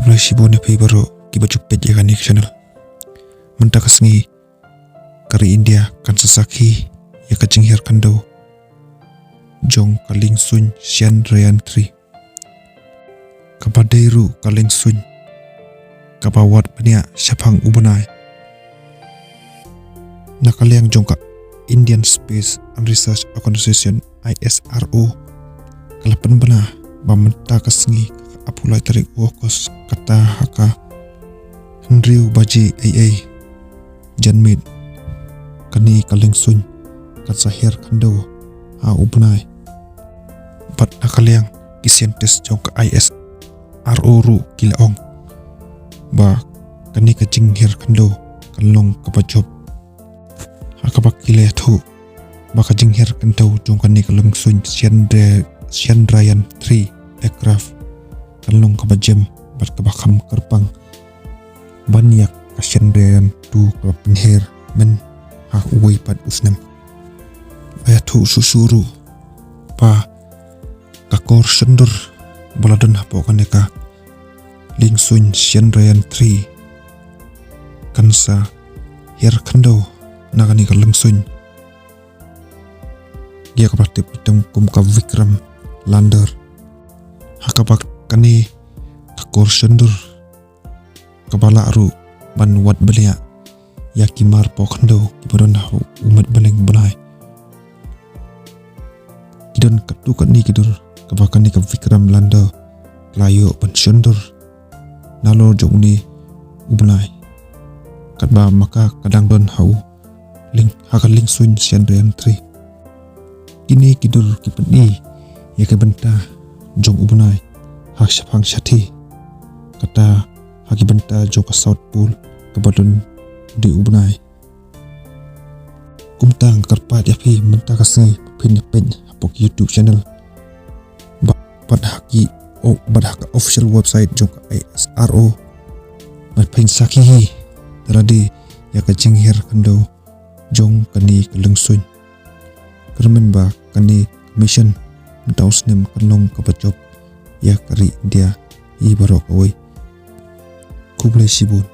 Kublai Shibone Pibaro Kibajupet Yakani channel. Mentakasngi kari India kan sesaki ya kacingher kando. Jong kaling sun sian rayan tri. Kapadairu kaling sun. Kapawat bania syapang ubunai. Nakaliang jongka Indian Space and Research Organization ISRO. Kalapan bana mentakasngi apulai tarik wakos kata haka Henryu baji AA janmid kani kaling sun kat sahir kando ha ubnai bat nakaliang kisientes jong ke ISRO ru kilaong ba kani kacing hir kando kalong kapajob hakabak kile thu ba kacing hir kando jong kani kaling sun sian rayan 3 aircraft kalong kabajem bat kabakam kerpang banyak kasyandayan tu kapenher men ha uwi pad usnam ayatu susuru pa kakor sendur baladon hapo kaneka lingsun siandayan 3 kansa her kando nagani kalungsun dia kapatip itong kumka Vikram Lander hakabak kani kakor sendur kabala aru ban wat belia yakimar pokando kibadon umat baleng balai kidon katu kani kidur kabakan ni ka Vikram Lander layo ban sendur nalo jongni ubnai katba maka kadang don hau hakaling sun siandayan 3 kini kidur kipeni yakibenta jong ubnai hang syati kata haki benta jong ke South Pole kebadon di ubnai kumtang karpat yapi menta kasih pen apok YouTube channel bad haki official website jong ke ISRO bad pen sakihi teradi ya kacing hir kando jong kani kelengsun kermen ba kani mission dausnem kanong kapajob ya kari dia i barok away Kublai Shibone